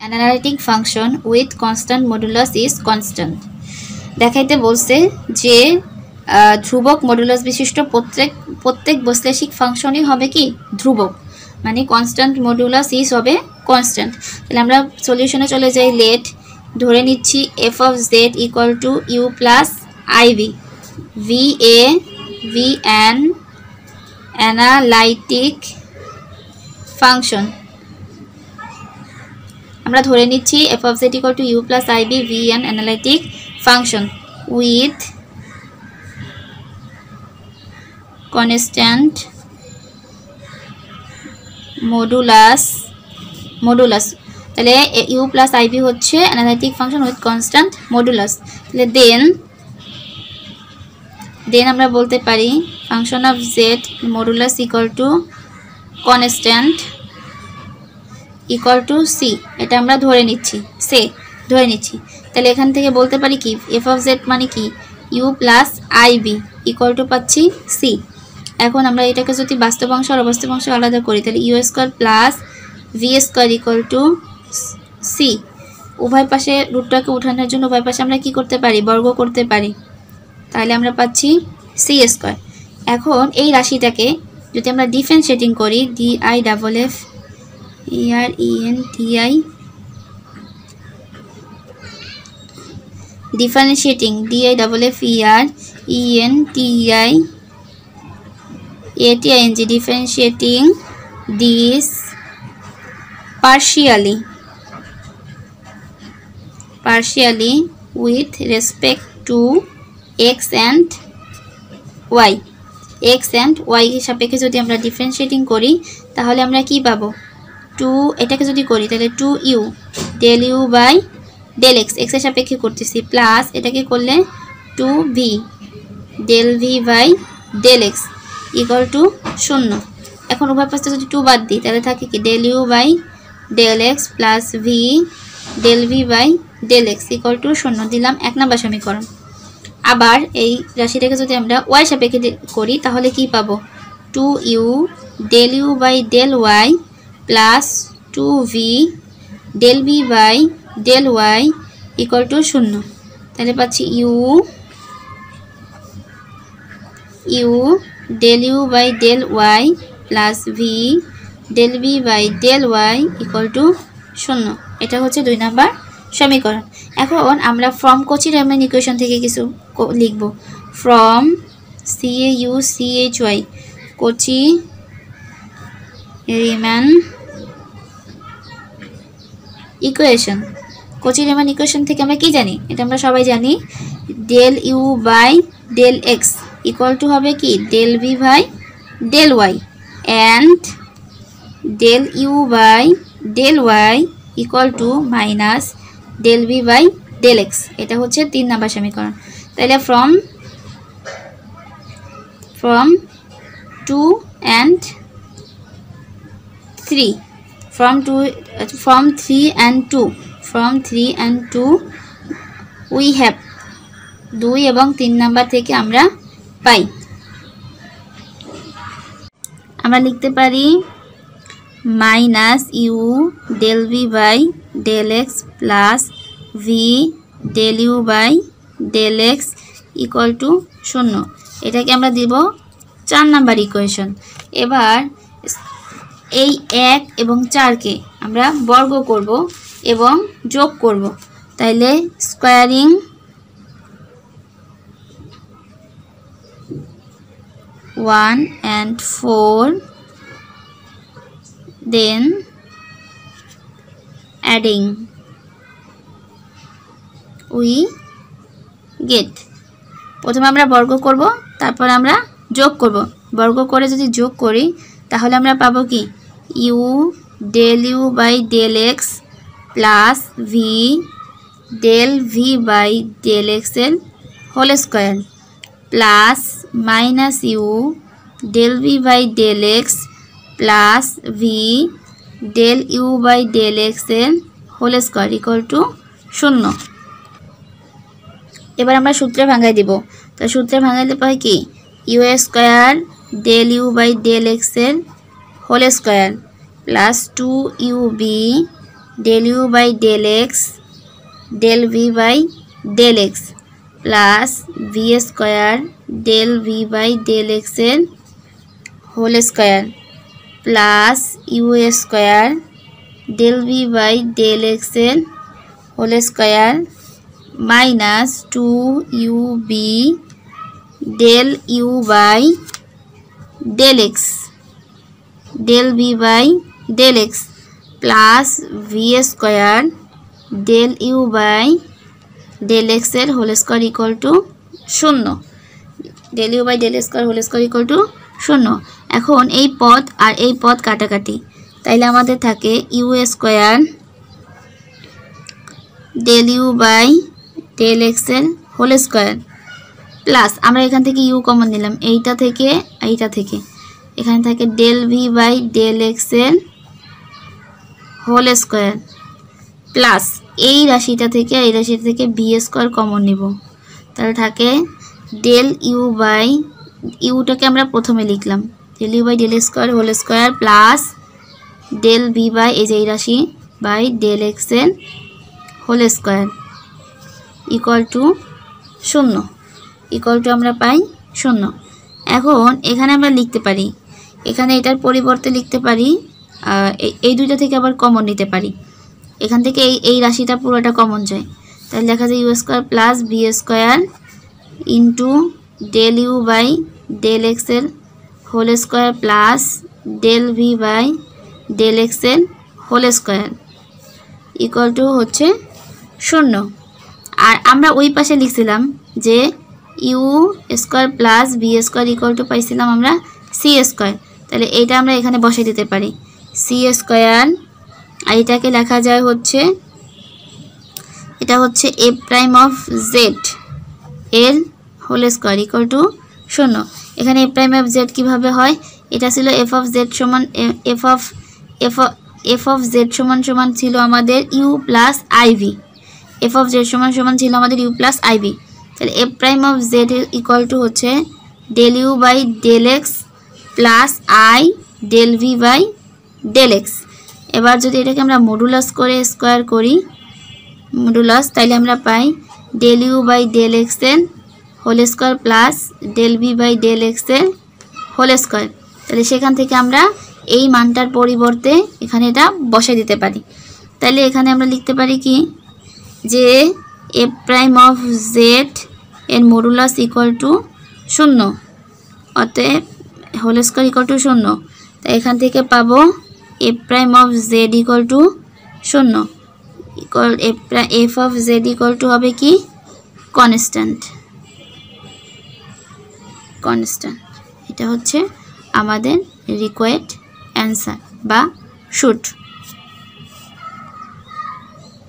An analytic function with constant modulus is constant. দেখাইতে বলছে যে ধ্রুবক মডুলাস বিশিষ্ট প্রত্যেক বৈশ্লেষিক ফাংশনই হবে কি ধ্রুবক, মানে কনস্ট্যান্ট মডুলাস ইজ হবে কনস্ট্যান্ট। তাহলে আমরা সলিউশনে চলে যাই। লেট ধরে নিচ্ছি F of Z equal to U plus IV, V A V an analytic function. আমরা ধরে নিচ্ছি F of Z equal to U plus IV V an analytic function with constant modulus তাহলে u প্লাস ib হচ্ছে analytic function with constant modulus. তাহলে then আমরা বলতে পারি function of z modulus equal to constant equal to c, এটা আমরা ধরে নিচ্ছি তাহলে এখান থেকে বলতে পারি কি f অফ z মানে কি u plus ib equal to পাচ্ছি c। এখন আমরা এটাকে যদি বাস্তব অংশ আর অবাস্তব অংশ আলাদা করি তাহলে U square plus V square equal to C. উভয় পাশে রুটটাকে উঠানোর জন্য উভয় পাশে আমরা কি করতে পারি বর্গ করতে পারি, তাহলে আমরা পাচ্ছি সি স্কোয়ার। এখন এই রাশিটাকে যদি আমরা ডিফারেন্সিয়েটিং করি DI double F R EN TI differentiating DI double F R EN TI ATING differentiating this partially with respect to x and y এর সাপেক্ষে যদি আমরা ডিফারেন্সিয়েটিং করি তাহলে আমরা কি পাবো 2, এটাকে যদি করি তাহলে 2u del u by del x, x এর সাপেক্ষে করতেছি, প্লাস এটাকে করলে 2v del v by del x equal to 0। এখন উভয় পাশে যদি 2 বাদ দিই তাহলে থাকে কি del u by del x plus v del v by del x equal to 0 দিলাম 1 নম্বর সমীকরণ। আবার এই রাশিটাকে যদি আমরা y সাপেক্ষে করি তাহলে কি পাবো 2u del u by del y plus 2v del v by del y equal to 0। তাহলে পাচ্ছি u del u by del y plus v del v by del y equal to 0। এটা হচ্ছে 2 number সমীকরণ। এখন আমরা from কচি-রিমান equation থেকে কিছু লিখব। ফ্রম CAUCHY কচি-রিমান ইকুয়েশন থেকে আমরা কি জানি, এটা আমরা সবাই জানি del u by del x equal to হবে কি del v by del y and del u by del y equal to minus del v by del x। এটা হচ্ছে 3 নাম্বার সমীকরণ। তাহলে from 2 and 3 from 3 and 2 we have 2 এবং 3 number থেকে আমরা পাই। আমরা লিখতে পারি minus U del v by del x plus v del u by del x equal to 0। এটাকে আমরা দিব 4 নাম্বার ইকুয়েশন। এবার এই 1 এবং 4কে আমরা বর্গ করব এবং যোগ করব, তাইলে squaring 1 and 4 then adding we get। প্রথমে আমরা বর্গ করব তারপর আমরা যোগ করব, বর্গ করে যদি যোগ করি তাহলে আমরা পাবো কি u del u by del x plus v del v by del x এর whole square plus minus u del v by del x plus v del u by del x এর হোল স্কয়ার ইকুয়াল টু 0। এবার আমরা সূত্রে ভাঙাই দিব। তো সূত্রে ভাঙাইলে পাই কি u square del u by del x এর whole square plus 2ub del u by del x del v by del x plus v square del v by del x এর whole square plus u square del v by del x এর whole square minus 2ub del u by del x del v by del x plus v square del u by del x এর whole square equal to 0 del u by del x square whole square equal to 0 এখন এই পদ আর এই পদ কাটাকাটি তাইলে আমাদের থাকে u square del u by del x এর হোল স্কয়ার প্লাস আমরা এখান থেকে u কমন নিলাম এইটা থেকে এখানে থাকে del v by del x এর হোল স্কয়ার প্লাস এই রাশিটা থেকে v স্কয়ার কমন নিব তাহলে থাকে del u by টাকে আমরা প্রথমে লিখলাম del u by del x square whole square plus del v by এই যে এই রাশি by del x এর whole square equal to 0 equal to আমরা পাই 0 এখন এখানে আমরা লিখতে পারি এখানে এটার পরিবর্তে লিখতে পারি এই দুইটা থেকে আবার কমন নিতে পারি এখান থেকে এই রাশিটা পুরোটা কমন যায় তাহলে লেখা যায় u square plus v square into del u by del x এর whole square plus del v by del x এর হোল স্কয়ার ইকুয়াল টু হচ্ছে 0 আর আমরা ওই পাশে লিখছিলাম যে u square plus v square equal to পাইছিলাম আমরা c স্কয়ার তাহলে এটা আমরা এখানে বসে দিতে পারি c স্কয়ার আর এটাকে লেখা যায় হচ্ছে এটা হচ্ছে a প্রাইম অফ z এর হোল স্কয়ার ইকুয়াল টু 0 এখানে a প্রাইম অফ z কিভাবে হয় এটা ছিল f অফ z সমান f অফ z সমান ছিল আমাদের u plus iv f of z সমান ছিল আমাদের u প্লাস iv তাহলে a prime of z equal to হচ্ছে del u by del x plus i del v by del x এবার যদি এটাকে আমরা মডুলাস করে স্কয়ার করি মডুলাস তাহলে আমরা পাই del u by del x এর whole square plus del v by del x এর হোল স্কয়ার তাহলে সেখান থেকে আমরা এই মানটার পরিবর্তে এখানে এটা বসাই দিতে পারি তাহলে এখানে আমরা লিখতে পারি কি যে a প্রাইম অফ z এর মডুলাস ইকুয়াল টু 0 অতএব হোল স্কয়ার ইকুয়াল টু 0 তাই এখান থেকে পাবো a prime of z equal to 0 equal f of z equal to হবে কি কনস্ট্যান্ট এটা হচ্ছে আমাদের রিকোয়ার্ড অ্যান্সার বা শুট